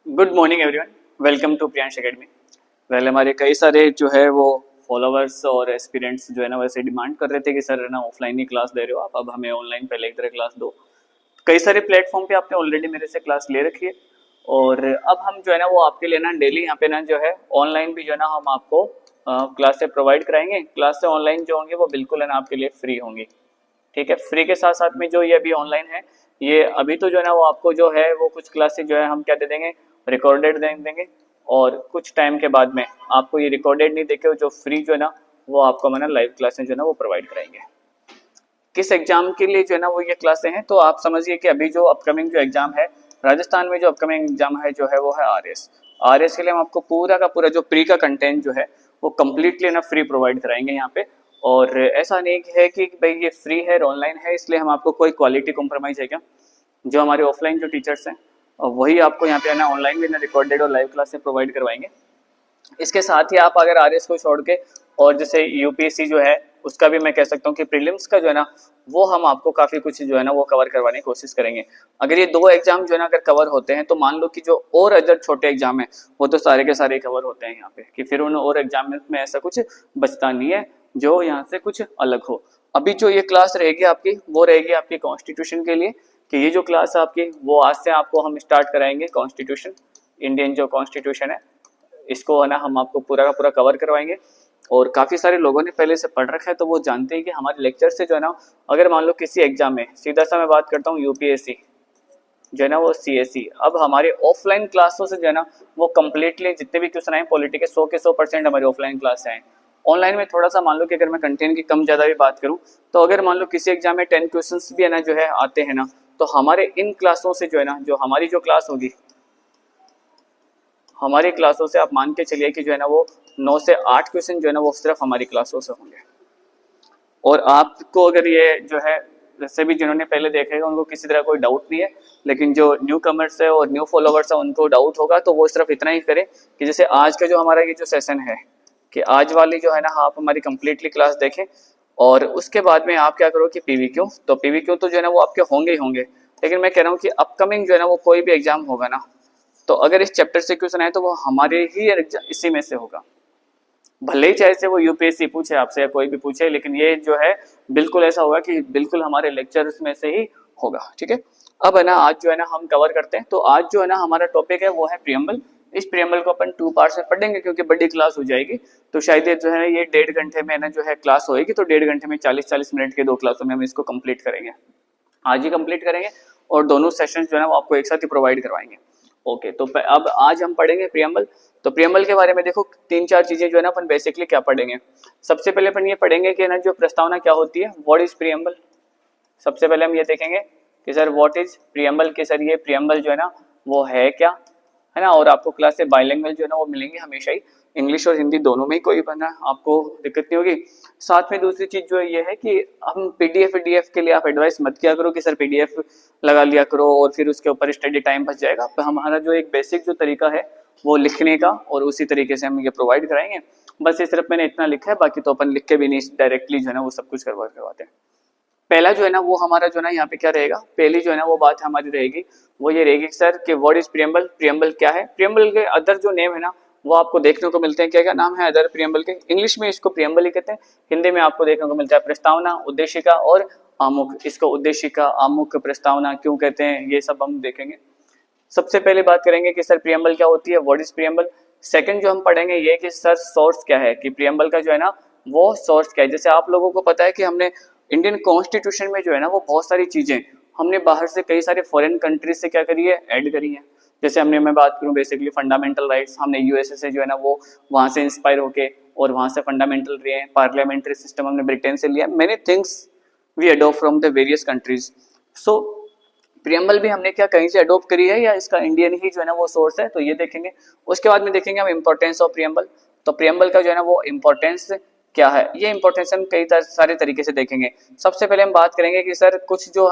Good morning everyone, welcome to Priyansh academy. पहले हमारे कई सारे जो है वो फॉलोअर्स और एस्पिरेंट्स जो है ना वैसे डिमांड कर रहे थे कि सर ना ऑफलाइन ही क्लास दे रहे हो आप, अब हमें ऑनलाइन पहले एक तरह क्लास दो। कई सारे प्लेटफॉर्म पे आपने ऑलरेडी मेरे से क्लास ले रखी है और अब हम जो है ना वो आपके लिए ना डेली यहाँ पे ना जो है ऑनलाइन भी जो है ना हम आपको क्लास से प्रोवाइड कराएंगे। क्लास से ऑनलाइन जो होंगे वो बिल्कुल है ना आपके लिए फ्री होंगी। ठीक है, फ्री के साथ साथ में जो ये अभी ऑनलाइन है, ये अभी तो जो है ना वो आपको जो है वो कुछ क्लासेस जो है हम क्या दे देंगे, रिकॉर्डेड दे देंगे। और कुछ टाइम के बाद में आपको ये रिकॉर्डेड नहीं देके जो फ्री जो है ना वो आपको मैंने लाइव क्लासेस जो है ना वो प्रोवाइड कराएंगे। किस एग्जाम के लिए जो है ना वो ये क्लासें हैं, तो आप समझिए कि अभी जो अपकमिंग जो एग्जाम है राजस्थान में, जो अपकमिंग एग्जाम है जो है वो है आरएस। आरएस के लिए हम आपको पूरा का पूरा जो प्री का कंटेंट जो है वो कम्प्लीटली ना फ्री प्रोवाइड कराएंगे यहाँ पे। और ऐसा नहीं है कि भाई ये फ्री है ऑनलाइन है इसलिए हम आपको कोई क्वालिटी कॉम्प्रोमाइज है क्या। जो हमारे ऑफलाइन जो टीचर्स हैं वही आपको यहाँ पे ना ऑनलाइन भी ना रिकॉर्डेड और लाइव क्लासेस प्रोवाइड करवाएंगे। इसके साथ ही आप अगर आरएस को छोड़ के और जैसे यूपीएससी जो है उसका भी मैं कह सकता हूँ कि प्रीलिम्स का जो है ना वो हम आपको काफी कुछ जो है ना वो कवर करवाने की कोशिश करेंगे। अगर ये दो एग्जाम जो है ना अगर कवर होते हैं तो मान लो कि जो और अदर छोटे एग्जाम है वो तो सारे के सारे कवर होते हैं यहाँ पे, कि फिर उन और एग्जाम में ऐसा कुछ बचता नहीं है जो यहाँ से कुछ अलग हो। अभी जो ये क्लास रहेगी आपकी वो रहेगी आपकी कॉन्स्टिट्यूशन के लिए, कि ये जो क्लास है आपकी वो आज से आपको हम स्टार्ट कराएंगे। कॉन्स्टिट्यूशन, इंडियन जो कॉन्स्टिट्यूशन है इसको है ना हम आपको पूरा का पूरा कवर करवाएंगे। और काफी सारे लोगों ने पहले से पढ़ रखा है तो वो जानते हैं कि हमारे लेक्चर से जो है ना अगर मान लो किसी एग्जाम में सीधा सा मैं बात करता हूँ यूपीएससी जो है ना वो सीएससी, अब हमारे ऑफलाइन क्लासों से जो है ना वो कम्प्लीटली जितने भी क्वेश्चन आए पॉलिटी के 100% हमारे ऑफलाइन क्लास आए। ऑनलाइन में थोड़ा सा मान लो कि अगर मैं कंटेंट की कम ज्यादा भी बात करूं तो अगर मान लो किसी एग्जाम में 10 क्वेश्चंस भी है ना जो है आते हैं ना, तो हमारे इन क्लासों से जो है ना जो हमारी जो क्लास होगी हमारी क्लासों से आप मान के चलिए कि जो है ना वो 9 से 8 क्वेश्चन जो है ना वो सिर्फ हमारी क्लासों से होंगे। और आपको अगर ये जो है वैसे भी जिन्होंने पहले देखेगा उनको किसी तरह कोई डाउट नहीं है, लेकिन जो न्यू कमर्स है और न्यू फॉलोवर्स है उनको डाउट होगा तो वो सिर्फ इतना ही करें कि जैसे आज का जो हमारा ये जो सेशन है कि आज वाली जो है ना आप हमारी कंप्लीटली क्लास देखें और उसके बाद में आप क्या करो कि पीवीक्यू, तो पीवीक्यू तो जो है ना वो आपके होंगे ही होंगे, लेकिन मैं कह रहा हूँ कि अपकमिंग जो है ना वो कोई भी एग्जाम होगा ना तो अगर इस चैप्टर से क्वेश्चन आए तो वो हमारे ही इसी में से होगा। भले ही चाहे से वो यूपीएससी पूछे आपसे या कोई भी पूछे, लेकिन ये जो है बिल्कुल ऐसा होगा कि बिल्कुल हमारे लेक्चर्स में से ही होगा। ठीक है, अब है ना आज जो है ना हम कवर करते हैं, तो आज जो है ना हमारा टॉपिक है वो है प्रियम्बल। इस प्रियम्बल को अपन 2 पार्ट्स में पढ़ेंगे क्योंकि बड़ी क्लास हो जाएगी, तो शायद ये जो है ये 1.5 घंटे में ना जो है क्लास होएगी, तो 1.5 घंटे में 40-40 मिनट के 2 क्लासों में हम इसको कंप्लीट करेंगे। आज ही कंप्लीट करेंगे और दोनों सेशन जो है ना वो आपको एक साथ ही प्रोवाइड करवाएंगे। ओके, तो अब आज हम पढ़ेंगे प्रियम्बल। तो प्रियम्बल के बारे में देखो 3-4 चीजें जो है ना अपन बेसिकली क्या पढ़ेंगे। सबसे पहले अपन ये पढ़ेंगे कि ना जो प्रस्तावना क्या होती है, व्हाट इज प्रियम्बल। सबसे पहले हम ये देखेंगे कि सर व्हाट इज प्रियम्बल, के सर ये प्रियम्बल जो है ना वो है क्या, है ना। और आपको क्लास से बाइलिंगुअल जो है ना वो मिलेंगे हमेशा ही, इंग्लिश और हिंदी दोनों में ही, कोई बना आपको दिक्कत नहीं होगी। साथ में दूसरी चीज जो ये है कि हम पीडीएफ के लिए आप एडवाइस मत किया करो कि सर पीडीएफ लगा लिया करो और फिर उसके ऊपर स्टडी टाइम बच जाएगा। तो हमारा जो एक बेसिक जो तरीका है वो लिखने का और उसी तरीके से हम ये प्रोवाइड कराएंगे। बस ये सिर्फ मैंने इतना लिखा है, बाकी तो अपन लिख के भी नहीं डायरेक्टली जो है ना वो सब कुछ करवाते हैं। पहला जो है ना वो हमारा जो है ना यहाँ पे क्या रहेगा, पहली जो है ना वो बात हमारी रहेगी वो ये रहेगी सर कि व्हाट इज प्रियम्बल, प्रियम्बल क्या है। प्रियम्बल के अदर जो नेम है ना वो आपको देखने को मिलते हैं, क्या क्या नाम है अदर प्रियम्बल के। इंग्लिश में इसको प्रियम्बल ही कहते हैं, हिंदी में आपको देखने को मिलता है प्रस्तावना, उद्देशिका और आमुख। इसको उद्देशिका, आमुख, प्रस्तावना क्यों कहते हैं ये सब हम देखेंगे। सबसे पहले बात करेंगे कि सर प्रियम्बल क्या होती है, व्हाट इज प्रियम्बल। सेकंड जो हम पढ़ेंगे ये कि सर सोर्स क्या है, कि प्रियम्बल का जो है ना वो सोर्स क्या है। जैसे आप लोगों को पता है कि हमने इंडियन कॉन्स्टिट्यूशन में जो है ना वो बहुत सारी चीजें हमने बाहर से कई सारे फॉरेन कंट्रीज से क्या करी है, ऐड करी है। जैसे हमने मैं बात करूं बेसिकली फंडामेंटल राइट्स, हमने यूएसए से जो है ना वो वहां से इंस्पायर होके और वहां से फंडामेंटल लिए हैं। पार्लियामेंट्री सिस्टम हमने ब्रिटेन से लिया। Many things we adopt from the various countries. So preamble भी हमने क्या कहीं से अडॉप्ट करी है या इसका इंडियन ही जो है ना वो सोर्स है, तो ये देखेंगे। उसके बाद में देखेंगे हम इंपॉर्टेंस ऑफ प्रियम्बल। तो प्रियम्बल का जो है ना वो इंपॉर्टेंस क्या है, ये इंपॉर्टेंस हम कई सारे तरीके से देखेंगे। सबसे पहले हम बात करेंगे कि सर कुछ जो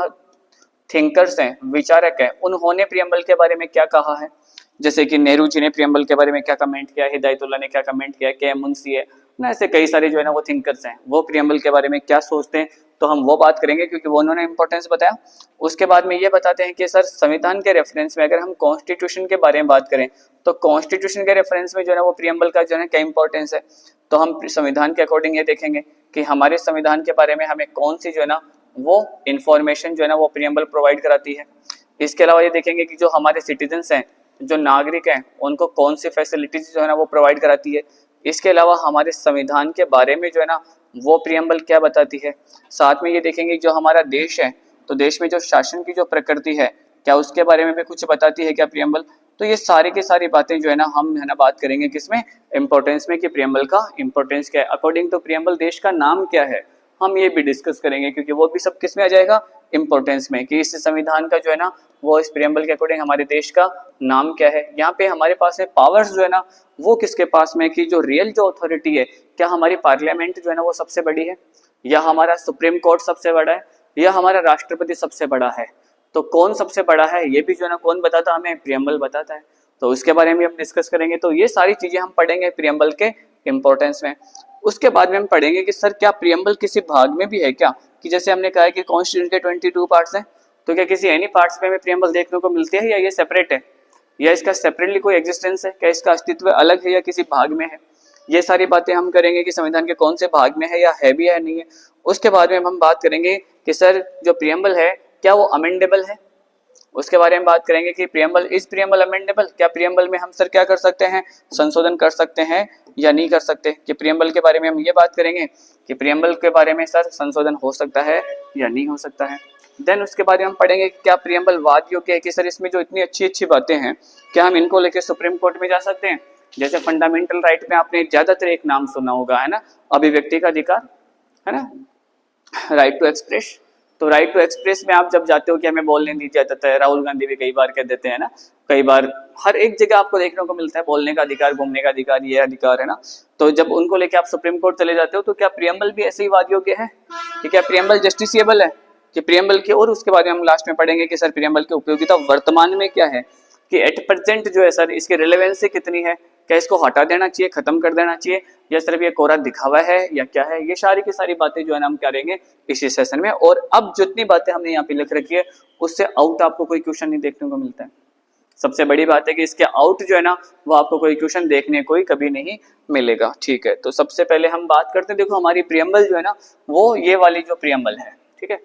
थिंकर्स हैं, विचारक हैं, उन्होंने प्रियम्बल के बारे में क्या कहा है। जैसे कि नेहरू जी ने प्रियम्बल के बारे में क्या कमेंट किया, हिदायतुल्लाह ने क्या कमेंट किया, के एम मुंशी है, ना, ऐसे कई सारे जो है ना वो थिंकर्स हैं, वो प्रियम्बल के बारे में क्या सोचते हैं, तो हम वो बात करेंगे क्योंकि वो उन्होंने इंपॉर्टेंस बताया। उसके बाद में ये बताते हैं कि सर संविधान के रेफरेंस में अगर हम कॉन्स्टिट्यूशन के बारे में बात करें तो कॉन्स्टिट्यूशन के रेफरेंस में जो है ना वो प्रियम्बल का जो है क्या इंपॉर्टेंस है, तो हम संविधान के अकॉर्डिंग ये देखेंगे कि हमारे संविधान के बारे में हमें कौन सी जो है ना वो इंफॉर्मेशन जो है ना वो प्रियम्बल प्रोवाइड कराती है। इसके अलावा ये देखेंगे कि जो हमारे सिटीजन्स हैं, जो नागरिक हैं, उनको कौन सी फैसिलिटीज जो है ना वो प्रोवाइड कराती है। इसके अलावा हमारे संविधान के बारे में जो है ना वो प्रियम्बल क्या बताती है। साथ में ये देखेंगे जो हमारा देश है, तो देश में जो शासन की जो प्रकृति है, क्या उसके बारे में भी कुछ बताती है क्या प्रियम्बल। तो ये सारी की सारी बातें जो है ना हम है ना बात करेंगे किसमें, इंपॉर्टेंस में, कि प्रियम्बल का इंपॉर्टेंस क्या है। अकॉर्डिंग टू प्रियम्बल देश का नाम क्या है, हम ये भी डिस्कस करेंगे क्योंकि वो भी सब किस में आ जाएगा, इंपॉर्टेंस में, कि इस संविधान का जो है ना वो इस प्रियम्बल के अकॉर्डिंग हमारे देश का नाम क्या है। यहाँ पे हमारे पास है पावर्स जो है ना वो किसके पास में, कि जो रियल जो अथॉरिटी है, क्या हमारी पार्लियामेंट जो है ना वो सबसे बड़ी है, या हमारा सुप्रीम कोर्ट सबसे बड़ा है, या हमारा राष्ट्रपति सबसे बड़ा है। तो कौन सबसे बड़ा है ये भी जो है ना कौन बताता, हमें प्रियम्बल बताता है। तो उसके बारे में हम डिस्कस करेंगे। तो ये सारी चीजें हम पढ़ेंगे प्रियम्बल के इंपॉर्टेंस में। उसके बाद में हम पढ़ेंगे कि सर क्या प्रियम्बल किसी भाग में भी है क्या, कि जैसे हमने कहा है कि कॉन्स्टिट्यूशन के 22 पार्ट्स हैं, तो क्या किसी एनी पार्ट्स में हमें प्रियम्बल देखने को मिलती है, या ये सेपरेट है, या इसका सेपरेटली कोई एग्जिस्टेंस है, क्या इसका अस्तित्व अलग है या किसी भाग में है। ये सारी बातें हम करेंगे कि संविधान के कौन से भाग में है, या है भी या नहीं है। उसके बाद में हम बात करेंगे कि सर जो प्रियम्बल है क्या वो अमेंडेबल है। उसके बारे में बात करेंगे कि प्रियम्बल इज प्रियम्बल अमेंडेबल, क्या प्रियम्बल में हम सर क्या कर सकते हैं, संशोधन कर सकते हैं या नहीं कर सकते। कि प्रियम्बल के बारे में हम ये बात करेंगे कि प्रियम्बल के बारे में सर संशोधन हो सकता है या नहीं हो सकता है। देन उसके बाद हम पढ़ेंगे कि क्या प्रियम्बल वाद योग्य है, कि सर इसमें जो इतनी अच्छी अच्छी बातें हैं क्या हम इनको लेकर सुप्रीम कोर्ट में जा सकते हैं। जैसे फंडामेंटल राइट में आपने ज्यादातर एक नाम सुना होगा, है ना, अभिव्यक्ति का अधिकार, है ना, राइट टू एक्सप्रेस। तो राइट टू एक्सप्रेस में आप जब जाते हो कि हमें बोलने दीजिए जाता है, राहुल गांधी भी कई बार कह देते हैं ना, कई बार हर एक जगह आपको देखने को मिलता है बोलने का अधिकार, घूमने का अधिकार, ये अधिकार है ना। तो जब उनको लेके आप सुप्रीम कोर्ट चले जाते हो तो क्या प्रियम्बल भी ऐसे ही वाद योग्य है, कि क्या प्रियम्बल जस्टिसिएबल है, कि प्रियम्बल के। और उसके बाद हम लास्ट में पढ़ेंगे कि सर प्रियम्बल की उपयोगिता वर्तमान में क्या है, कि एट प्रेजेंट जो है सर इसकी रिलेवेंसी कितनी है, क्या इसको हटा देना चाहिए, खत्म कर देना चाहिए, या सिर्फ ये कोरा दिखावा है या क्या है। ये सारी की सारी बातें जो है ना हम करेंगे इसी सेशन में। और अब जितनी बातें हमने यहाँ पे लिख रखी है उससे आउट आपको कोई क्वेश्चन नहीं देखने को मिलता है। सबसे बड़ी बात है कि इसके आउट जो है ना वो आपको कोई क्वेश्चन देखने को कभी नहीं मिलेगा। ठीक है, तो सबसे पहले हम बात करते हैं, देखो हमारी प्रियम्बल जो है ना वो ये वाली जो प्रियम्बल है, ठीक है,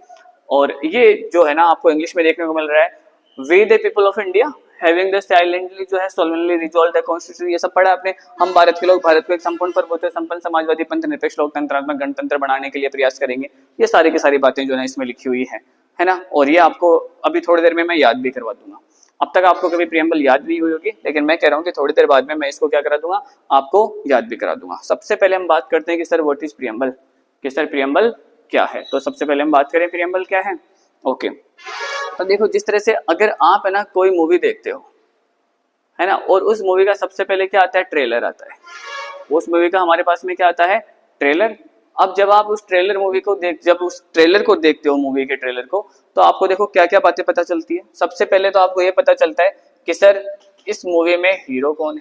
और ये जो है ना आपको इंग्लिश में देखने को मिल रहा है, we the people of India having the silently जो है सोलनली रिजॉल्व द कॉन्स्टिट्यूशन, ये सब पढ़ा आपने। हम भारत के लोग भारत को एक संपूर्ण प्रभुत्व संपन्न समाजवादी पंथ निरपेक्ष लोकतंत्रात्मक गणतंत्र बनाने के लिए प्रयास करेंगे। ये सारी की सारी बातें जो है इसमें लिखी हुई है ना। और ये आपको अभी थोड़ी देर में मैं याद भी करवा दूंगा। अब तक आपको कभी प्रियम्बल याद नहीं हुई होगी, लेकिन मैं कह रहा हूँ कि थोड़ी देर बाद में मैं इसको क्या करा दूंगा, आपको याद भी करा दूंगा। सबसे पहले हम बात करते हैं कि सर व्हाट इज प्रियम्बल, कि सर प्रियम्बल क्या है। तो सबसे पहले हम बात करें प्रियम्बल क्या है। ओके, तो देखो जिस तरह से अगर आप है ना कोई मूवी देखते हो, है ना, और उस मूवी का सबसे पहले क्या आता है, ट्रेलर आता है। उस मूवी का हमारे पास में क्या आता है, ट्रेलर। अब जब आप उस ट्रेलर मूवी को जब उस ट्रेलर को देखते हो, मूवी के ट्रेलर को, तो आपको देखो क्या क्या बातें पता चलती है। सबसे पहले तो आपको ये पता चलता है कि सर इस मूवी में हीरो कौन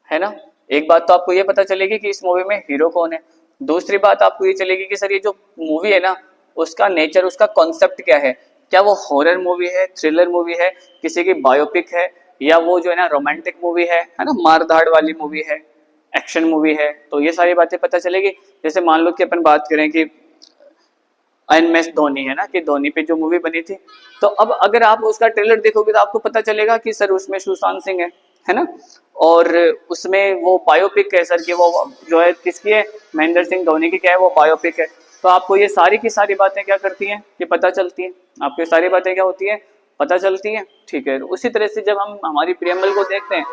है ना। एक बात तो आपको ये पता चलेगी कि इस मूवी में हीरो कौन है। दूसरी बात आपको ये चलेगी कि सर ये जो मूवी है ना उसका नेचर, उसका कॉन्सेप्ट क्या है, क्या वो हॉरर मूवी है, थ्रिलर मूवी है, किसी की बायोपिक है, या वो जो है ना रोमांटिक मूवी है ना, मारधाड़ वाली मूवी है, एक्शन मूवी है। तो ये सारी बातें पता चलेगी। जैसे मान लो कि अपन बात करें कि MS धोनी है ना, कि धोनी पे जो मूवी बनी थी, तो अब अगर आप उसका ट्रेलर देखोगे तो आपको पता चलेगा कि सर उसमें सुशांत सिंह है ना, और उसमें वो बायोपिक है सर, कि वो जो है किसकी है, महेंद्र सिंह धोनी की क्या है, वो बायोपिक है। तो आपको ये सारी की सारी बातें क्या करती हैं, कि पता चलती हैं। आपको ये सारी बातें क्या होती है, पता चलती हैं। ठीक है, उसी तरह से जब हम हमारी प्रियम्बल को देखते हैं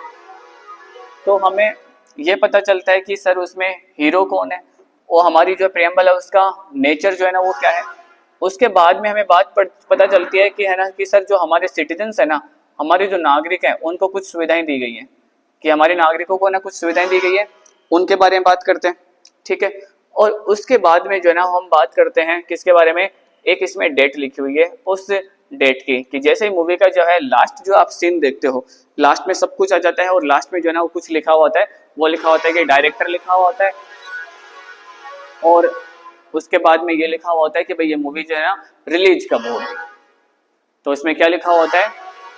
तो हमें ये पता चलता है कि सर उसमें हीरो कौन है, और हमारी जो प्रियम्बल है उसका नेचर जो है ना वो क्या है। उसके बाद में हमें बात पता चलती है कि है ना, कि सर जो हमारे सिटीजन्स है ना, हमारे जो नागरिक हैं, उनको कुछ सुविधाएं दी गई हैं, कि हमारे नागरिकों को ना कुछ सुविधाएं दी गई है, उनके बारे में बात करते हैं। ठीक है, और उसके बाद में जो है ना हम बात करते हैं किसके बारे में, एक इसमें डेट लिखी हुई है, उस डेट की, कि जैसे ही मूवी का जो है लास्ट जो आप सीन देखते हो, लास्ट में सब कुछ आ जाता है, और लास्ट में जो है ना वो कुछ लिखा हुआ होता है, वो लिखा होता है कि डायरेक्टर लिखा हुआ होता है, और उसके बाद में ये लिखा हुआ होता है कि भाई ये मूवी जो है ना रिलीज कब होगी। तो इसमें क्या लिखा हुआ होता है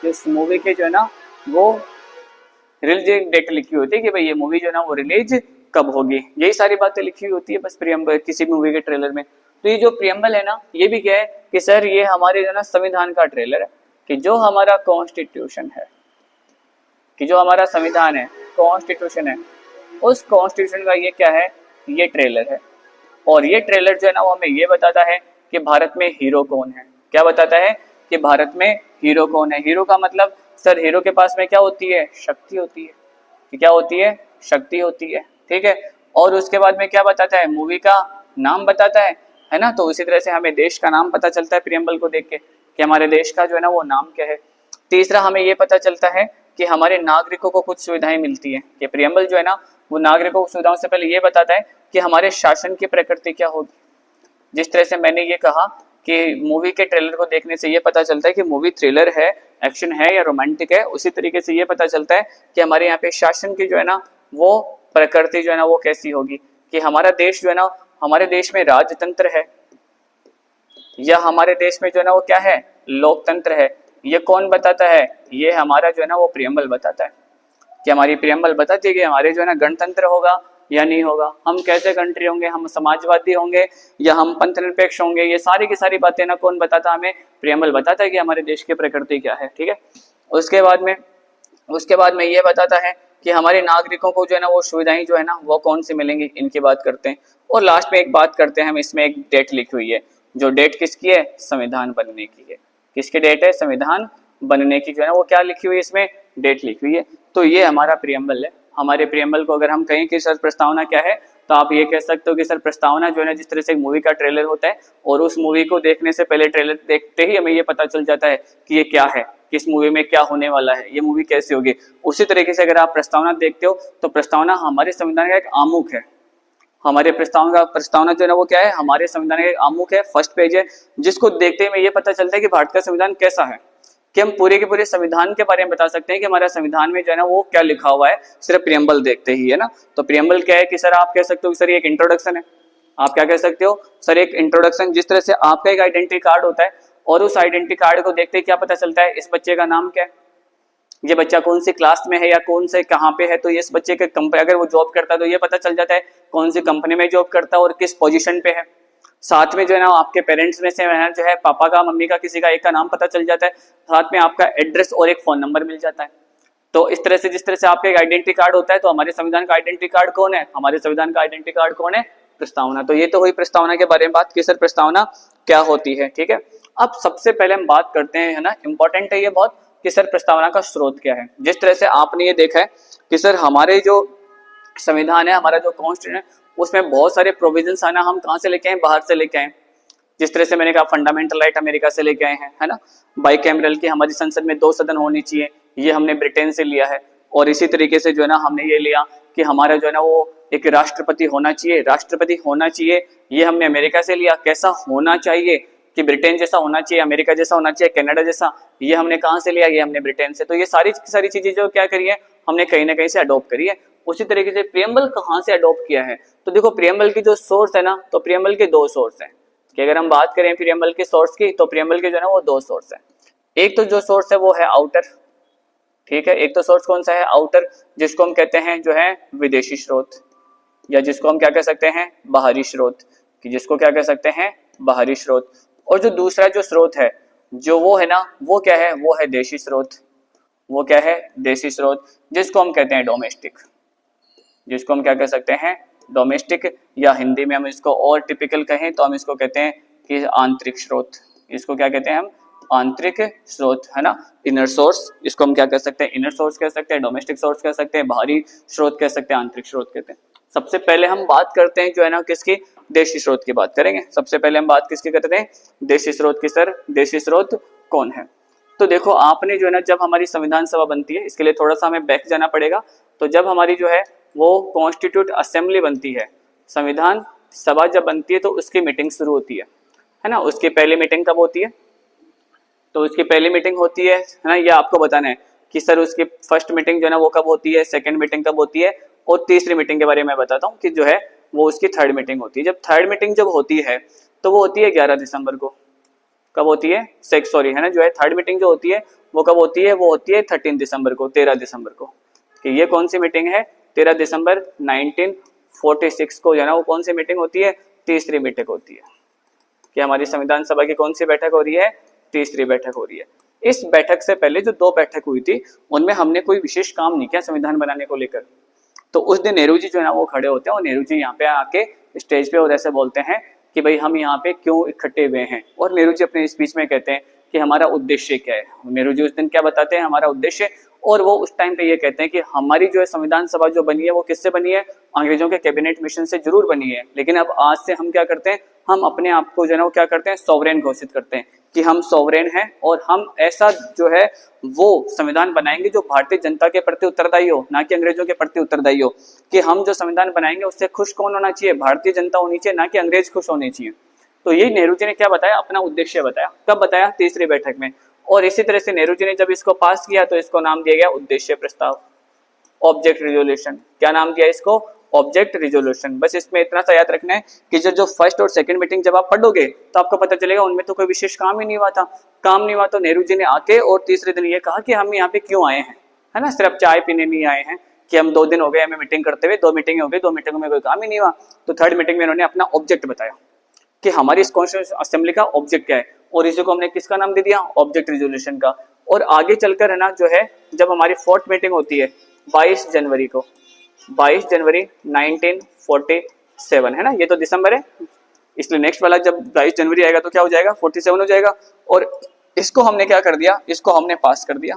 कि इस मूवी के जो है ना वो रिलीज डेट लिखी होती है कि भाई ये मूवी जो है ना वो रिलीज कब होगी। यही सारी बातें लिखी हुई होती है बस प्रियम्बल किसी मूवी के ट्रेलर में। तो ये जो प्रियम्बल है ना ये भी क्या है कि सर ये हमारे जो है ना संविधान का ट्रेलर है, कि जो हमारा कॉन्स्टिट्यूशन है, कि जो हमारा संविधान है, कॉन्स्टिट्यूशन है, उस कॉन्स्टिट्यूशन का ये क्या है, ये ट्रेलर है। और ये ट्रेलर जो है ना वो हमें ये बताता है कि भारत में हीरो कौन है। क्या बताता है कि भारत में हीरो कौन है। हीरो का मतलब सर हीरो के पास में क्या होती है, शक्ति होती है। कि क्या होती है, शक्ति होती है, ठीक है। और उसके बाद में क्या बताता है, मूवी का नाम बताता है ना। तो इसी तरह से हमें देश का नाम पता चलता है प्रियम्बल को देख के कि हमारे देश का जो है ना वो नाम क्या है। तीसरा हमें ये पता चलता है कि हमारे नागरिकों को कुछ सुविधाएं मिलती है। कि प्रियम्बल जो है ना वो नागरिकों को सुविधाओं से पहले ये बताता है कि हमारे शासन की प्रकृति क्या होगी। जिस तरह से मैंने ये कहा कि मूवी के ट्रेलर को देखने से ये पता चलता है कि मूवी थ्रिलर है, एक्शन है या रोमांटिक है, उसी तरीके से ये पता चलता है कि हमारे यहाँ पे शासन की जो है ना वो प्रकृति जो है ना वो कैसी होगी। कि हमारा देश जो है ना, हमारे देश में राजतंत्र है या हमारे देश में जो है ना वो क्या है, लोकतंत्र है। ये कौन बताता है, ये हमारा जो है ना वो प्रियम्बल बताता है। कि हमारी प्रियम्बल बताती है कि हमारे जो है ना गणतंत्र होगा या नहीं होगा, हम कैसे कंट्री होंगे, हम समाजवादी होंगे या हम पंथनिरपेक्ष होंगे। ये सारी की सारी बातें ना कौन बताता, हमें प्रियम्बल बताता है कि हमारे देश की प्रकृति क्या है, ठीक है। उसके बाद में ये बताता है कि हमारे नागरिकों को जो है ना वो सुविधाएं जो है ना वो कौन सी मिलेंगी, इनकी बात करते हैं। और लास्ट में एक बात करते हैं हम, इसमें एक डेट लिखी हुई है, जो डेट किसकी है, संविधान बनने की है। किसकी डेट है, संविधान बनने की जो है ना वो क्या लिखी हुई है, इसमें डेट लिखी हुई है। तो ये हमारा प्रियम्बल है। हमारे प्रियम्बल को अगर हम कहें कि सर प्रस्तावना क्या है, तो आप ये कह सकते हो कि सर प्रस्तावना जो है ना जिस तरह से एक मूवी का ट्रेलर होता है और उस मूवी को देखने से पहले ट्रेलर देखते ही हमें ये पता चल जाता है कि ये क्या है, किस मूवी में क्या होने वाला है, ये मूवी कैसी होगी। उसी तरीके से अगर आप प्रस्तावना देखते हो तो प्रस्तावना हमारे संविधान का एक आमुख है। हमारे प्रस्तावना जो है ना वो क्या है, हमारे संविधान का एक आमुख है, फर्स्ट पेज है, जिसको देखते ही हमें ये पता चलता है कि भारत का संविधान कैसा है। कि हम पूरे के पूरे संविधान के बारे में बता सकते हैं कि हमारा संविधान में जो है ना वो क्या लिखा हुआ है, सिर्फ प्रियम्बल देखते ही, है ना। तो प्रियम्बल क्या है कि सर आप कह सकते हो कि सर ये एक इंट्रोडक्शन है। आप क्या कह सकते हो, सर एक इंट्रोडक्शन। जिस तरह से आपका एक आइडेंटिटी कार्ड होता है और उस आइडेंटिटी कार्ड को देखते ही क्या पता चलता है, इस बच्चे का नाम क्या है, ये बच्चा कौन सी क्लास में है या कौन से कहाँ पे है। तो ये इस बच्चे के अगर वो जॉब करता है तो ये पता चल जाता है कौन सी कंपनी में जॉब करता है और किस पोजीशन पे है। साथ में जो है ना आपके पेरेंट्स में से जो है पापा का, मम्मी का, किसी का एक का नाम पता चल जाता है। साथ में आपका एड्रेस और एक फोन नंबर मिल जाता है। तो इस तरह से जिस तरह से आपका एक आइडेंटिटी कार्ड होता है, तो हमारे संविधान का आइडेंटिटी कार्ड कौन है, हमारे संविधान का आइडेंटिटी कार्ड कौन है, प्रस्तावना। तो ये तो हुई प्रस्तावना के बारे में बात कि सर प्रस्तावना क्या होती है, ठीक है। अब सबसे पहले हम बात करते हैं, है ना, इंपॉर्टेंट है ये बहुत, कि सर प्रस्तावना का स्रोत क्या है। जिस तरह से आपने ये देखा है कि सर हमारे जो संविधान है, हमारा जो कॉन्स्टिट्यूशन है, उसमें बहुत सारे प्रोविजंस आना हम कहाँ से लेके आए, बाहर से लेके आए। जिस तरह से मैंने कहा फंडामेंटल राइट अमेरिका से लेके आए हैं, है ना। बाइकैमरल की हमारी संसद में 2 सदन होनी चाहिए, ये हमने ब्रिटेन से लिया है। और इसी तरीके से जो है ना हमने ये लिया कि हमारा जो है ना वो एक राष्ट्रपति होना चाहिए, राष्ट्रपति होना चाहिए, ये हमने अमेरिका से लिया। कैसा होना चाहिए, कि ब्रिटेन जैसा होना चाहिए, अमेरिका जैसा होना चाहिए, कनाडा जैसा, ये हमने कहाँ से लिया, ये हमने ब्रिटेन से। तो ये सारी चीजें जो क्या करी है, हमने कहीं ना कहीं से अडॉप्ट करी है। उसी तरीके से प्रियम्बल कहाँ से अडॉप्ट किया है, तो देखो प्रियम्बल की जो सोर्स है ना, तो प्रियम्बल के 2 सोर्स हैं। कि अगर हम बात करें प्रियम्बल के सोर्स की, तो प्रियम्बल के जो है ना वो 2 सोर्स है। एक तो जो सोर्स है वो है आउटर, ठीक है। एक तो सोर्स कौन सा है, आउटर, जिसको हम कहते हैं जो है विदेशी स्रोत, या जिसको हम क्या कह सकते हैं, बाहरी स्रोत, कि जिसको क्या कह सकते हैं, बाहरी स्रोत। और जो दूसरा जो स्रोत है जो वो है ना, वो क्या है, वो है देशी स्रोत। वो क्या है, देशी स्रोत, जिसको हम कहते हैं डोमेस्टिक, जिसको हम क्या कह सकते हैं, डोमेस्टिक, या हिंदी में हम इसको और टिपिकल कहें तो हम इसको कहते हैं कि आंतरिक स्रोत। इसको क्या कहते हैं हम, आंतरिक स्रोत, है ना, इनर सोर्स। इसको हम क्या कह सकते हैं, इनर सोर्स कह सकते हैं, डोमेस्टिक सोर्स कह सकते हैं, बाहरी स्रोत कह सकते हैं, आंतरिक स्रोत कहते हैं। सबसे पहले हम बात करते हैं जो है ना किसकी, देशी स्रोत की बात करेंगे। सबसे पहले हम बात किसकी करते हैं, देशी स्रोत की। सर देशी स्रोत कौन है, तो देखो आपने जो है ना, जब हमारी संविधान सभा बनती है, इसके लिए थोड़ा सा हमें बैक जाना पड़ेगा। तो जब हमारी जो है वो कॉन्स्टिट्यूट असेंबली बनती है, संविधान सभा जब बनती है, तो उसकी मीटिंग शुरू होती है ना। उसकी पहली मीटिंग कब होती है, तो उसकी पहली मीटिंग होती है ना, ये आपको बताना है कि सर उसकी फर्स्ट मीटिंग जो है ना वो कब होती है, सेकंड मीटिंग कब होती है, और तीसरी मीटिंग के बारे में बताता हूँ कि जो है वो उसकी थर्ड मीटिंग होती है। जब थर्ड मीटिंग जब होती है तो वो होती है 11 दिसंबर को। कब होती है? सॉरी है ना, जो है थर्ड मीटिंग जो होती है वो कब होती है? वो होती है 13 दिसंबर को, 13 दिसंबर को। कि ये कौन सी मीटिंग है? 13 दिसंबर 1946 को जो है ना वो कौन सी मीटिंग होती है? तीसरी मीटिंग होती है। कि हमारी संविधान सभा की कौन सी बैठक हो रही है? तीसरी बैठक हो रही है। इस बैठक से पहले जो 2 बैठक हुई थी उनमें हमने कोई विशेष काम नहीं किया संविधान बनाने को लेकर। तो उस दिन नेहरू जी जो है ना वो खड़े होते हैं और नेहरू जी यहाँ पे आके स्टेज पे और ऐसे बोलते हैं कि भाई हम यहाँ पे क्यों इकट्ठे हुए हैं। और नेहरू जी अपने स्पीच में कहते हैं कि हमारा उद्देश्य क्या है। नेहरू जी उस दिन क्या बताते हैं? हमारा उद्देश्य। और वो उस टाइम पे ये कहते हैं कि हमारी जो है संविधान सभा जो बनी है वो किससे बनी है? अंग्रेजों के कैबिनेट मिशन से जरूर बनी है, लेकिन अब आज से हम क्या करते हैं? हम अपने आप को जो है ना वो क्या करते हैं? सॉवरेन घोषित करते हैं कि हम सॉवरेन हैं और हम ऐसा जो है वो संविधान बनाएंगे जो भारतीय जनता के प्रति उत्तरदायी हो, ना कि अंग्रेजों के प्रति उत्तरदायी हो। कि हम जो संविधान बनाएंगे उससे खुश कौन होना चाहिए? भारतीय जनता होनी चाहिए, ना कि अंग्रेज खुश होने चाहिए। तो ये नेहरू जी ने क्या बताया? अपना उद्देश्य बताया। कब बताया? तीसरी बैठक में। और इसी तरह से नेहरू जी ने जब इसको पास किया तो इसको नाम दिया गया उद्देश्य प्रस्ताव, ऑब्जेक्ट रिजोल्यूशन। क्या नाम दिया इसको? Object resolution. बस इसमें इतना सा याद रखना है कि जो फर्स्ट और सेकंड मीटिंग जब आप पढ़ोगे तो आपको पता चलेगा उनमें तो कोई विशेष काम ही नहीं हुआ था। काम नहीं हुआ तो नेहरू जी ने आके और तीसरे दिन ये कहा कि हम यहाँ पे क्यों आए हैं, है ना? सिर्फ चाय पीने नहीं आए हैं कि हम 2 दिन हो गए हमें मीटिंग करते हुए, 2 मीटिंग हो गई, 2 मीटिंगों में कोई काम ही नहीं हुआ। तो थर्ड मीटिंग में इन्होंने अपना ऑब्जेक्ट बताया कि हमारी इस कॉन्स्टिट्यूशन असेंबली का ऑब्जेक्ट क्या है, और इसी को हमने किसका नाम दे दिया? ऑब्जेक्ट रिजोल्यूशन का। और आगे चलकर है ना जो है जब हमारी 4th मीटिंग होती है 22 जनवरी को, 22 जनवरी 1947, है ना? ये तो दिसंबर है, इसलिए नेक्स्ट वाला जब 22 जनवरी आएगा तो क्या हो जाएगा? 47 हो जाएगा। और इसको हमने क्या कर दिया? इसको हमने पास कर दिया।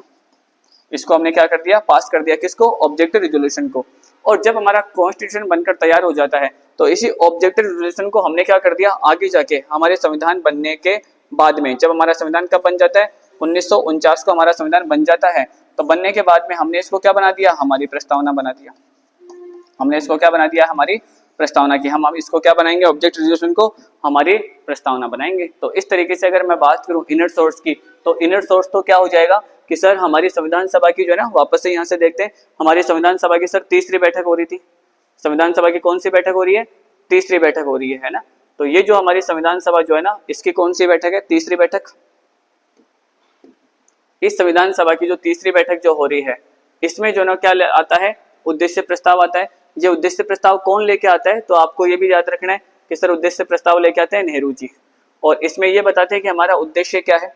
इसको हमने क्या कर दिया? पास कर दिया। किसको? ऑब्जेक्ट रिजोल्यूशन को। और जब हमारा कॉन्स्टिट्यूशन बनकर तैयार हो जाता है तो इसी ऑब्जेक्ट रिजोल्यूशन को हमने क्या कर दिया? आगे जाके हमारे संविधान बनने के बाद में, जब हमारा संविधान कब बन जाता है? 1949 को हमारा संविधान बन जाता है। तो बनने के बाद में हमने इसको क्या बना दिया? हमारी प्रस्तावना बना दिया। हमने इसको क्या बना दिया? हमारी प्रस्तावना की। हम इसको क्या बनाएंगे? ऑब्जेक्ट रिजोल्यूशन को हमारी प्रस्तावना बनाएंगे। तो इस तरीके से अगर मैं बात करूं इनर सोर्स की, तो इनर सोर्स तो क्या हो जाएगा कि सर हमारी संविधान सभा की जो है ना, वापस से यहाँ से देखते हैं, हमारी संविधान सभा की सर तीसरी बैठक हो रही थी। संविधान सभा की कौन सी बैठक हो रही है? तीसरी बैठक हो रही है ना? तो ये जो हमारी संविधान सभा जो है ना, इसकी कौन सी बैठक है? तीसरी बैठक। इस संविधान सभा की जो तीसरी बैठक जो हो रही है, इसमें जो ना क्या आता है? उद्देश्य प्रस्ताव आता है। ये उद्देश्य प्रस्ताव कौन लेके आता है? तो आपको ये भी याद रखना है कि सर उद्देश्य प्रस्ताव लेके आते हैं नेहरू जी, और इसमें ये बताते हैं कि हमारा उद्देश्य क्या है।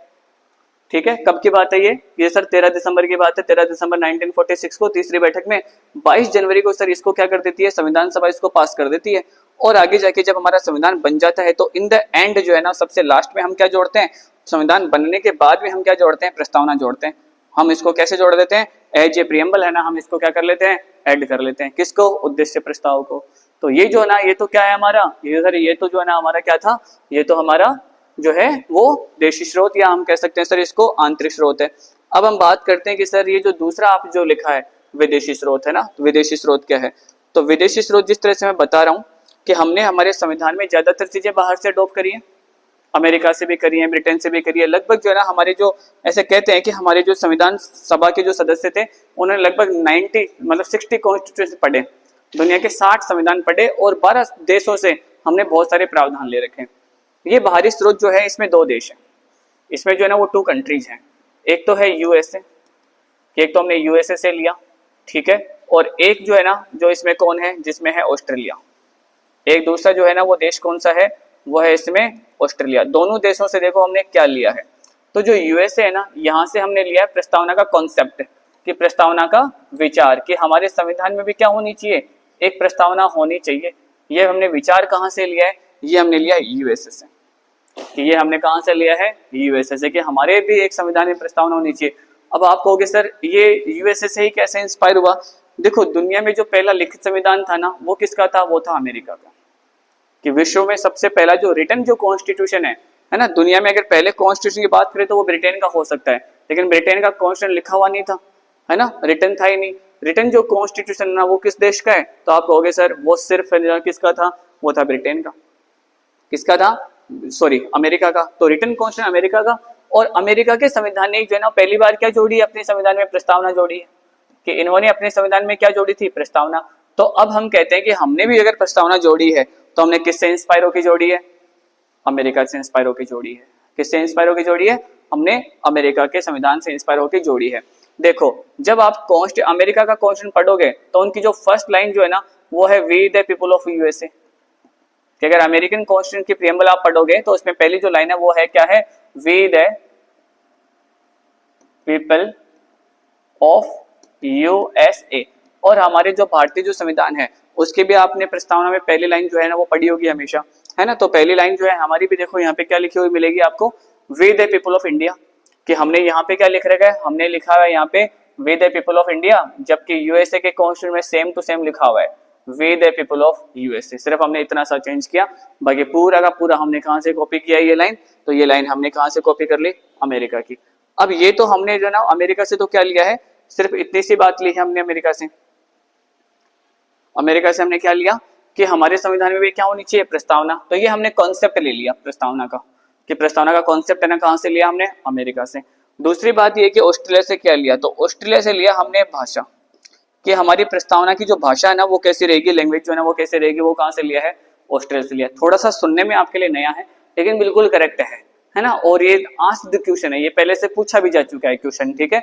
ठीक है, कब की बात है ये सर 13 दिसंबर की बात है। 13 दिसंबर 1946 को तीसरी बैठक में। 22 जनवरी को सर इसको क्या कर देती है? संविधान सभा इसको पास कर देती है। और आगे जाके जब हमारा संविधान बन जाता है तो इन द एंड जो है ना, सबसे लास्ट में हम क्या जोड़ते हैं? संविधान बनने के बाद में हम क्या जोड़ते हैं? प्रस्तावना जोड़ते हैं। हम इसको कैसे जोड़ देते हैं? एज ए प्रियम्बल है ना, हम इसको क्या कर लेते हैं? ऐड कर लेते हैं। किसको? उद्देश्य प्रस्ताव को। तो ये जो है ना, ये तो क्या है हमारा? ये तो जो है ना हमारा क्या था? ये तो हमारा जो है वो देशी स्रोत, या हम कह सकते हैं सर इसको आंतरिक स्रोत है। अब हम बात करते हैं कि सर ये जो दूसरा आप जो लिखा है विदेशी स्रोत है ना, तो विदेशी स्रोत क्या है? तो विदेशी स्रोत जिस तरह से मैं बता रहा हूँ कि हमने हमारे संविधान में ज्यादातर चीजें बाहर से अडॉप्ट करी है, अमेरिका से भी करी है, ब्रिटेन से भी करी है। लगभग जो है ना हमारे जो ऐसे कहते हैं कि हमारे जो संविधान सभा के जो सदस्य थे उन्होंने लगभग 60 कॉन्स्टिट्यूशन पढ़े, दुनिया के 60 संविधान पढ़े, और 12 देशों से हमने बहुत सारे प्रावधान ले रखे हैं। ये बाहरी स्रोत जो है इसमें 2 देश हैं, इसमें जो है ना वो 2 कंट्रीज हैं। एक तो है यूएसए, एक तो हमने यूएसए से लिया, ठीक है, और एक जो है ना जो इसमें कौन है? जिसमें है ऑस्ट्रेलिया। एक दूसरा जो है ना वो देश कौन सा है? वो है इसमें ऑस्ट्रेलिया। दोनों देशों से देखो हमने क्या लिया है। तो जो यूएसए है ना, यहाँ से हमने लिया है प्रस्तावना का कॉन्सेप्ट, कि प्रस्तावना का विचार, कि हमारे संविधान में भी क्या होनी चाहिए? एक प्रस्तावना होनी चाहिए। ये हमने विचार कहाँ से लिया है? ये हमने लिया है यूएसए से। कि ये हमने कहाँ से लिया है? यूएसए से, कि हमारे भी एक संविधान में प्रस्तावना होनी चाहिए। अब आप कहोगे सर ये यूएसए से ही कैसे इंस्पायर हुआ? देखो, दुनिया में जो पहला लिखित संविधान था ना, वो किसका था? वो था अमेरिका का। कि विश्व में सबसे पहला जो रिटन जो कॉन्स्टिट्यूशन है ना, दुनिया में अगर पहले कॉन्स्टिट्यूशन की बात करें तो वो ब्रिटेन का हो सकता है, लेकिन ब्रिटेन का कॉन्स्टिट्यूशन लिखा हुआ नहीं था, है ना, रिटन था ही नहीं। रिटन जो कॉन्स्टिट्यूशन ना वो किस देश का है? तो आप कहोगे सर वो सिर्फ किसका था? वो था ब्रिटेन का। किसका था? सॉरी, अमेरिका का। तो रिटन कॉन्स्टिट्यूशन अमेरिका का। और अमेरिका के संविधान ने जो है ना पहली बार क्या जोड़ी है? अपने संविधान में प्रस्तावना जोड़ी है। कि इन्होंने अपने संविधान में क्या जोड़ी थी? प्रस्तावना। तो तो अब हम कहते हैं कि हमने भी अगर प्रस्तावना जोड़ी है तो हमने किससे इंस्पायर होकर जोड़ी है? अमेरिका से इंस्पायर होकर जोड़ी है। किससे इंस्पायर होकर जोड़ी है? हमने अमेरिका के संविधान से इंस्पायर होकर जोड़ी है। देखो, जब आप अमेरिका का कॉन्स्टिट्यूशन पढ़ोगे तो उनकी जो फर्स्ट लाइन जो है ना वो है we the people of USA. कि अगर अमेरिकन कॉन्स्टिट्यूशन की प्रीएम्बल आप पढ़ोगे तो उसमें पहली जो लाइन है वो है क्या है? We the people of USA. और हमारे जो भारतीय जो संविधान है उसके भी आपने प्रस्तावना में पहली लाइन जो है ना वो पढ़ी होगी हमेशा, है ना। तो पहली लाइन जो है हमारी भी देखो यहाँ पे क्या लिखी हुई मिलेगी आपको? We the people of India. कि हमने यहाँ पे क्या लिख रखा है? हमने लिखा हुआ है यहाँ पे we the people of India, जबकि यूएसए के कॉन्स्टिट्यूशन में सेम टू सेम लिखा हुआ है we the people of USA. सिर्फ हमने इतना सा चेंज किया, बाकी पूरा का पूरा हमने कहां से कॉपी किया ये लाइन? तो ये लाइन हमने कहां से कॉपी कर ली? अमेरिका की। अब ये तो हमने जो ना अमेरिका से तो क्या लिया है? सिर्फ इतनी सी बात ली है हमने अमेरिका से। अमेरिका से हमने क्या लिया कि हमारे संविधान में भी क्या होनी चाहिए? प्रस्तावना। तो ये हमने कॉन्सेप्ट ले लिया प्रस्तावना का, कि प्रस्तावना का कॉन्सेप्ट है ना कहां से लिया हमने? अमेरिका से। दूसरी बात ये कि ऑस्ट्रेलिया से क्या लिया? तो ऑस्ट्रेलिया से लिया हमने भाषा, कि हमारी प्रस्तावना की जो भाषा है ना वो कैसी रहेगी, लैंग्वेज जो है ना वो कैसे रहेगी, वो कहां से लिया है? ऑस्ट्रेलिया से लिया। थोड़ा सा सुनने में आपके लिए नया है लेकिन बिल्कुल करेक्ट है ना। और ये आस्क्ड क्वेश्चन है, ये पहले से पूछा भी जा चुका है क्वेश्चन, ठीक है।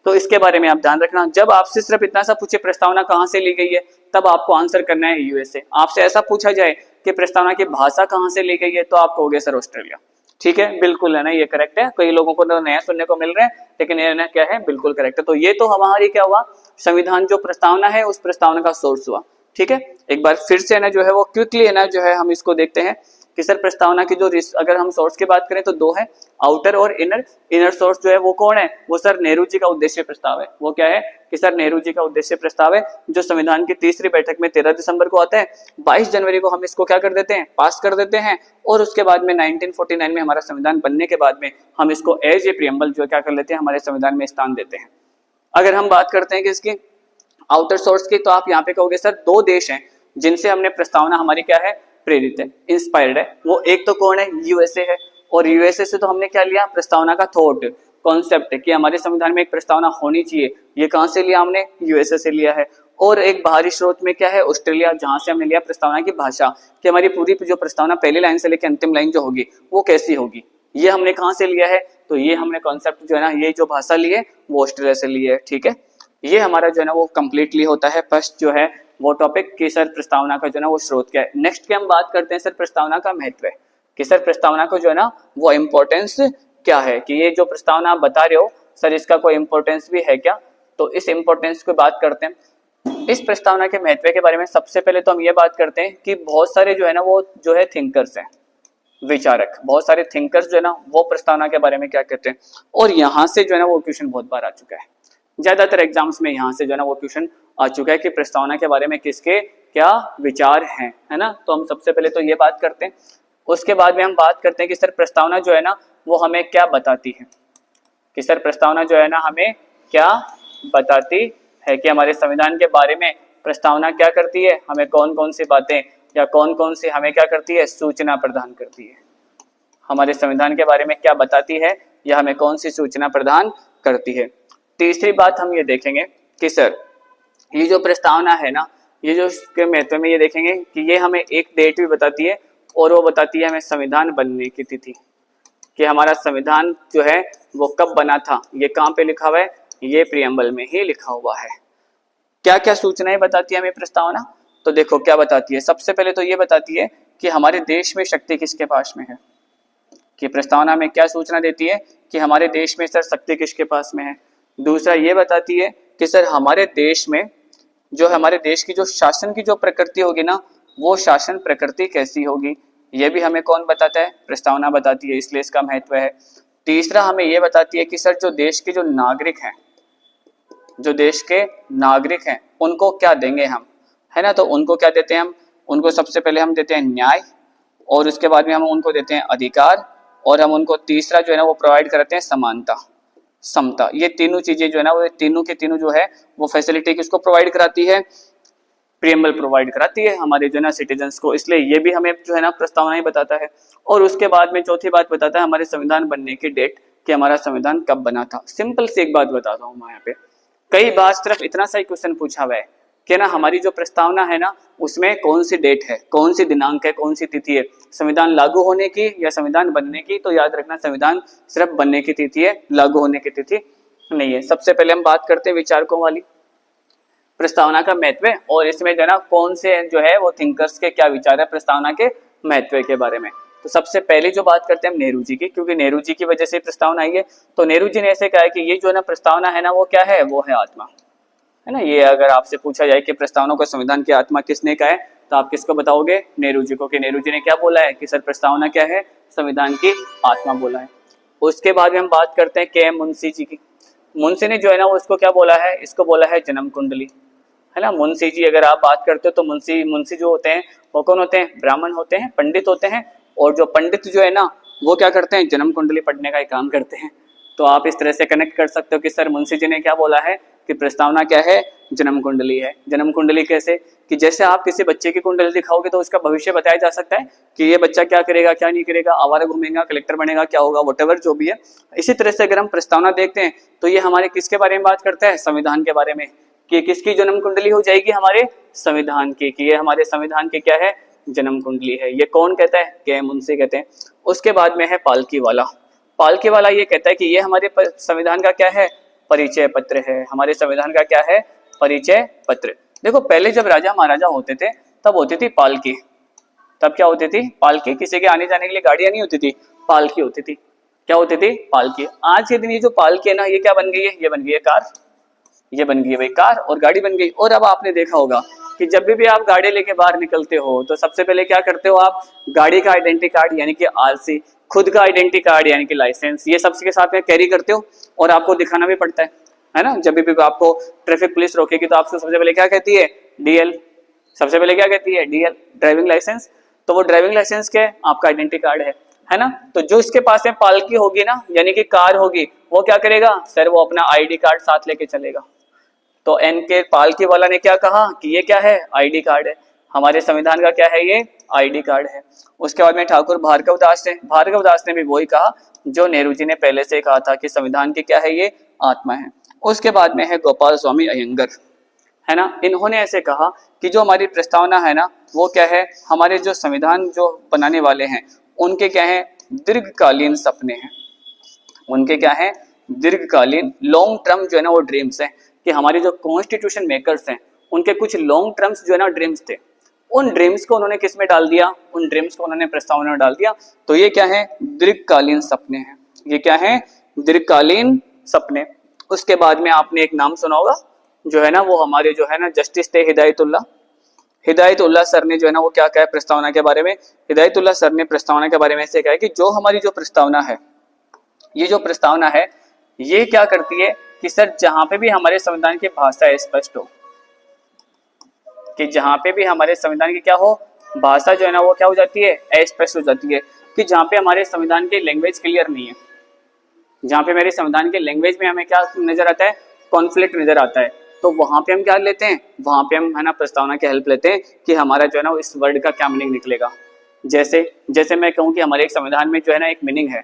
तो इसके बारे में आप ध्यान रखना, जब आपसे सिर्फ इतना सा पूछे प्रस्तावना कहां से ली गई है तब आपको आंसर करना है यूएसए। आपसे ऐसा पूछा जाए कि प्रस्तावना की भाषा कहां से ली गई है तो आप कहोगे सर ऑस्ट्रेलिया, ठीक है। बिल्कुल है ना, ये करेक्ट है। कई लोगों को नया सुनने को मिल रहा है लेकिन ये ना क्या है? बिल्कुल करेक्ट है। तो ये तो हमारी क्या हुआ? संविधान जो प्रस्तावना है उस प्रस्तावना का सोर्स हुआ, ठीक है। एक बार फिर से है ना जो है वो क्विकली है ना जो है हम इसको देखते हैं कि सर प्रस्तावना की जो अगर हम सोर्स की बात करें तो दो है, आउटर और इनर। इनर सोर्स जो है वो कौन है? वो सर नेहरू जी का उद्देश्य प्रस्ताव है। वो क्या है कि सर नेहरू जी का उद्देश्य प्रस्ताव है, जो संविधान की तीसरी बैठक में 13 दिसंबर को आता है। 22 जनवरी को हम इसको क्या कर देते हैं? पास कर देते हैं। और उसके बाद में 1949 में हमारा संविधान बनने के बाद में हम इसको एज ए प्रीएम्बल जो क्या कर लेते हैं? हमारे संविधान में स्थान देते हैं। अगर हम बात करते हैं कि इसकी आउटर सोर्स की, तो आप यहाँ पे कहोगे सर दो देश हैं जिनसे हमने प्रस्तावना हमारी क्या है? प्रेरित है, इंस्पायर्ड है। वो एक तो कौन है? यूएसए है। और यूएसए से तो हमने क्या लिया? प्रस्तावना का थॉट, कॉन्सेप्ट कि हमारे संविधान में एक प्रस्तावना होनी चाहिए। ये कहां से लिया हमने? यूएसए से लिया है। और एक बाहरी स्रोत में क्या है? ऑस्ट्रेलिया, जहां से हमने लिया प्रस्तावना की भाषा, कि हमारी पूरी जो प्रस्तावना पहली लाइन से लेकर अंतिम लाइन जो होगी वो कैसी होगी, ये हमने कहां से लिया है? तो ये हमने कॉन्सेप्ट जो है ना, ये जो भाषा ली है वो ऑस्ट्रेलिया से ली है, ठीक है। ये हमारा जो है ना वो कंप्लीटली होता है फर्स्ट जो है वो टॉपिक कि सर प्रस्तावना का जो है ना वो स्रोत क्या है। नेक्स्ट की हम बात करते हैं सर प्रस्तावना का महत्व है, कि सर प्रस्तावना को जो है ना वो इम्पोर्टेंस क्या है, कि ये जो प्रस्तावना आप बता रहे हो सर इसका कोई इम्पोर्टेंस भी है क्या? तो इस इम्पोर्टेंस की बात करते हैं। इस प्रस्तावना के महत्व के बारे में सबसे पहले तो हम ये बात करते हैं कि बहुत सारे जो है ना वो जो है थिंकर्स हैं, विचारक, बहुत सारे थिंकर्स जो है ना वो प्रस्तावना के बारे में क्या कहते हैं। और यहाँ से जो है ना वो क्वेश्चन बहुत बार आ चुका है, ज्यादातर एग्जाम्स में यहाँ से जो है ना वो क्वेश्चन आ चुका है कि प्रस्तावना के बारे में किसके क्या विचार हैं, है ना। तो हम सबसे पहले तो ये बात करते हैं। उसके बाद में हम बात करते हैं कि सर प्रस्तावना जो है ना वो हमें क्या बताती है, कि सर प्रस्तावना जो है ना हमें क्या बताती है, कि हमारे संविधान के बारे में प्रस्तावना क्या करती है, हमें कौन कौन सी बातें या कौन कौन सी हमें क्या करती है? सूचना प्रदान करती है। हमारे संविधान के बारे में क्या बताती है या हमें कौन सी सूचना प्रदान करती है। तीसरी बात हम ये देखेंगे कि सर ये जो प्रस्तावना है ना, ये जो इसके महत्व में ये देखेंगे कि ये हमें एक डेट भी बताती है और वो बताती है हमें संविधान बनने की तिथि, कि हमारा संविधान जो है वो कब बना था। ये कहाँ पे लिखा हुआ है? ये प्रीएम्बल में ही लिखा हुआ है। क्या क्या सूचनाएं बताती है हमें प्रस्तावना? तो देखो क्या बताती है। सबसे पहले तो ये बताती है कि हमारे देश में शक्ति किसके पास में है, कि प्रस्तावना में क्या सूचना देती है कि हमारे देश में सर शक्ति किसके पास में है। दूसरा ये बताती है कि सर हमारे देश में जो हमारे देश की जो शासन की जो प्रकृति होगी ना, वो शासन प्रकृति कैसी होगी, ये भी हमें कौन बताता है? प्रस्तावना बताती है, इसलिए इसका महत्व है। तीसरा हमें ये बताती है कि सर जो देश के जो नागरिक हैं, जो देश के नागरिक हैं उनको क्या देंगे हम, है ना। तो उनको क्या देते हैं हम? उनको सबसे पहले हम देते हैं न्याय, और उसके बाद में हम उनको देते हैं अधिकार, और हम उनको तीसरा जो है ना वो प्रोवाइड करते हैं समानता, समता। ये तीनों चीजें जो है ना वो तीनों के तीनों जो है वो फैसिलिटी किसको प्रोवाइड कराती है? प्रीएम्बल प्रोवाइड कराती है हमारे जो है ना सिटीजन्स को। इसलिए ये भी हमें जो है ना प्रस्तावना ही बताता है। और उसके बाद में चौथी बात बताता है हमारे संविधान बनने की डेट, कि हमारा संविधान कब बना था। सिंपल सी एक बात बताता हूँ मैं यहाँ पे, कई बार सिर्फ इतना सा ही क्वेश्चन पूछा हुआ है कि ना हमारी जो प्रस्तावना है ना उसमें कौन सी डेट है, कौन सी दिनांक है, कौन सी तिथि है, संविधान लागू होने की या संविधान बनने की। तो याद रखना संविधान सिर्फ बनने की तिथि है, लागू होने की तिथि नहीं है। सबसे पहले हम बात करते हैं विचारकों वाली प्रस्तावना का महत्व, और इसमें जो है ना कौन से जो है वो थिंकर्स के क्या विचार है प्रस्तावना के महत्व के बारे में। तो सबसे पहले जो बात करते हैं हम नेहरू जी की, क्योंकि नेहरू जी की वजह से प्रस्तावना आई है। तो नेहरू जी ने ऐसे कहा है कि ये जो है ना प्रस्तावना है ना वो क्या है, वो है आत्मा, है ना। ये अगर आपसे पूछा जाए कि प्रस्तावना को संविधान की आत्मा किसने कहा है, तो आप किसको बताओगे, नेहरू जी को। कि नेहरू जी ने क्या बोला है कि सर प्रस्तावना क्या है, संविधान की आत्मा बोला है। उसके बाद में हम बात करते हैं के एम मुंशी जी की। मुंशी ने जो है ना वो इसको क्या बोला है, इसको बोला है जन्म कुंडली, है ना। मुंशी जी अगर आप बात करते हो तो मुंशी जो होते हैं वो कौन होते हैं, ब्राह्मण होते हैं, पंडित होते हैं। और जो पंडित जो है ना वो क्या करते हैं, जन्म कुंडली पढ़ने का ही काम करते हैं। तो आप इस तरह से कनेक्ट कर सकते हो कि सर मुंशी जी ने क्या बोला है कि प्रस्तावना क्या है, जन्म कुंडली है। जन्म कुंडली कैसे, कि जैसे आप किसी बच्चे की कुंडली दिखाओगे तो उसका भविष्य बताया जा सकता है कि ये बच्चा क्या करेगा, क्या नहीं करेगा, आवारा घूमेगा, कलेक्टर बनेगा, क्या होगा, व्हाटएवर जो भी है। इसी तरह से अगर हम प्रस्तावना देखते हैं तो ये हमारे किसके बारे में बात करता है, संविधान के बारे में, कि किसकी जन्म कुंडली हो जाएगी, हमारे संविधान की, कि ये हमारे संविधान के क्या है, जन्म कुंडली है। ये कौन कहता है, के एम मुंशी कहते हैं। उसके बाद में है पालकी वाला। पालकी वाला ये कहता है कि ये हमारे संविधान का क्या है, परिचय पत्र है। हमारे संविधान का क्या है, परिचय पत्र। देखो पहले जब राजा महाराजा होते थे तब होती थी पालकी, तब क्या होती थी, पालकी। किसी के आने जाने के लिए गाड़ियां नहीं होती थी, पालकी होती थी। क्या होती थी, पालकी। आज के दिन ये जो पालकी है ना ये क्या बन गई है, ये बन गई है कार, ये बन गई है भाई कार, और गाड़ी बन गई। और अब आपने देखा होगा कि जब भी आप गाड़ी लेके बाहर निकलते हो तो सबसे पहले क्या करते हो आप, गाड़ी का आइडेंटिटी कार्ड यानी कि आरसी, खुद का आइडेंटिटी कार्ड यानी कि लाइसेंस, ये सबके साथ में कैरी करते हो और आपको दिखाना भी पड़ता है ना। जब भी आपको ट्रैफिक पुलिस रोकेगी तो आपसे सबसे पहले क्या कहती है, डीएल। सबसे पहले क्या कहती है, डीएल, ड्राइविंग लाइसेंस। तो वो ड्राइविंग लाइसेंस क्या है, आपका आइडेंटिटी कार्ड है ना। तो जो इसके पास में पालकी होगी ना यानी कि कार होगी, वो क्या करेगा सर, वो अपना आईडी कार्ड साथ लेके चलेगा। तो एन के पालकी वाला ने क्या कहा कि ये क्या है, आईडी कार्ड है। हमारे संविधान का क्या है, ये आईडी कार्ड है। उसके बाद में ठाकुर भार्गव दास ने भी वही कहा जो नेहरू जी ने पहले से कहा था कि संविधान की क्या है, ये आत्मा है। उसके बाद में है गोपाल स्वामी अयंगर, है ना। इन्होंने ऐसे कहा कि जो हमारी प्रस्तावना है ना वो क्या है, हमारे जो संविधान जो बनाने वाले हैं उनके क्या है, दीर्घकालीन सपने हैं। उनके क्या है, दीर्घकालीन, लॉन्ग टर्म जो है ना वो ड्रीम्स हैं। कि हमारे जो कॉन्स्टिट्यूशन मेकर्स हैं उनके कुछ लॉन्ग टर्म्स जो है ना ड्रीम्स थे, उन ड्रीम्स को उन्होंने किस में डाल दिया, उन ड्रीम्स को उन्होंने प्रस्तावना में डाल दिया। तो ये क्या है, दीर्घकालीन सपने हैं। ये क्या है, दीर्घकालीन सपने। उसके बाद में आपने एक नाम सुना होगा जो है ना वो हमारे जो है ना जस्टिस थे हिदायतुल्लाह सर ने जो है ना वो क्या कहा प्रस्तावना के बारे में। हिदायतुल्लाह सर ने प्रस्तावना के बारे में ऐसे कहा कि जो हमारी जो प्रस्तावना है, ये जो प्रस्तावना है ये क्या करती है कि सर जहां पे भी हमारे संविधान की भाषा स्पष्ट हो, कि जहां पे भी हमारे संविधान की क्या हो, भाषा जो है ना वो क्या हो जाती है, अस्पष्ट हो जाती है। कि जहां पे हमारे संविधान की लैंग्वेज क्लियर नहीं है, जहां पे मेरे संविधान के लैंग्वेज में हमें क्या नजर आता है, कॉन्फ्लिक्ट नजर आता है, तो वहां पे हम क्या लेते हैं, वहां पे हम है ना प्रस्तावना की हेल्प लेते हैं कि हमारा जो है ना इस वर्ड का क्या मीनिंग निकलेगा। जैसे मैं कहूँ कि हमारे एक संविधान में जो है ना एक मीनिंग है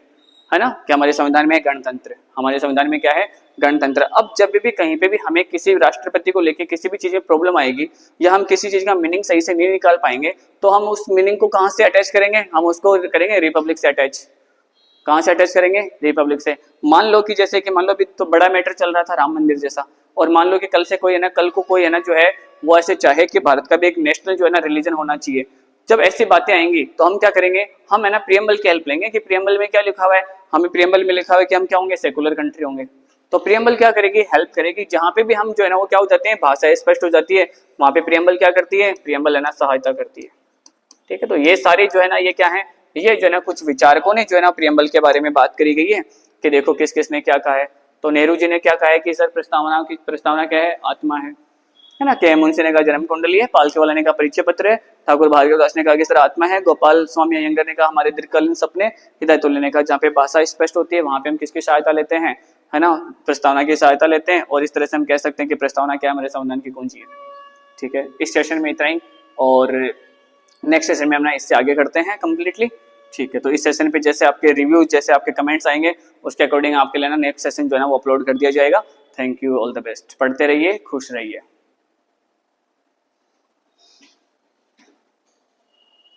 ना, कि हमारे संविधान में गणतंत्र, हमारे संविधान में क्या है, गणतंत्र। अब जब भी कहीं पे भी हमें किसी राष्ट्रपति को लेके किसी भी चीज में प्रॉब्लम आएगी या हम किसी चीज का मीनिंग सही से नहीं निकाल पाएंगे, तो हम उस मीनिंग को कहां से अटैच करेंगे, हम उसको करेंगे रिपब्लिक से अटैच। कहां से अटैच करेंगे, रिपब्लिक से। मान लो कि जैसे कि मान लो भी तो बड़ा मैटर चल रहा था राम मंदिर जैसा, और मान लो कि कल से कोई है ना, कल को कोई है ना जो है वो ऐसे चाहे कि भारत का भी एक नेशनल जो है ना रिलीजन होना चाहिए। जब ऐसी बातें आएंगी तो हम क्या करेंगे, हम है ना प्रियम्बल की हेल्प लेंगे कि प्रियम्बल में क्या लिखा हुआ है, हमें प्रियम्बल में लिखा हुआ है कि हम क्या होंगे, सेकुलर कंट्री होंगे। तो प्रियम्बल क्या करेगी, हेल्प करेगी। जहां पे भी हम जो है ना वो क्या हो जाते हैं, भाषा स्पष्ट हो जाती है, वहां पे प्रियम्बल क्या करती है, प्रियम्बल है ना सहायता करती है। ठीक है, तो ये सारे जो है ना ये क्या है, ये जो है ना कुछ विचारकों ने जो है ना प्रियम्बल के बारे में बात करी गई है कि देखो किस किस ने क्या कहा है। तो नेहरू जी ने क्या कहा है कि सर प्रस्तावना क्या है, आत्मा है ना। के एम मुंशी ने कहा जन्म कुंडली है, पालकी वाला ने कहा परिचय पत्र है, ठाकुर भार्गव दास ने कहा कि सर आत्मा है, गोपाल स्वामी अयंगर ने कहा हमारे दीर्घकालीन सपने, हिदायतुल्लाह ने कहा जहाँ पे भाषा स्पष्ट होती है वहां पे हम किसकी सहायता लेते हैं, है ना, प्रस्तावना की सहायता लेते हैं। और इस तरह से हम कह सकते हैं कि प्रस्तावना क्या है, हमारे संविधान की कुंजी है। ठीक है, इस सेशन में इतना ही, और नेक्स्ट सेशन में हम इससे आगे करते हैं कम्प्लीटली। ठीक है, तो इस सेशन पे जैसे आपके रिव्यू, जैसे आपके कमेंट्स आएंगे उसके अकॉर्डिंग आपके लिए ना नेक्स्ट सेशन जो है ना वो अपलोड कर दिया जाएगा। Thank you, all the best, पढ़ते रहिए, खुश रहिए।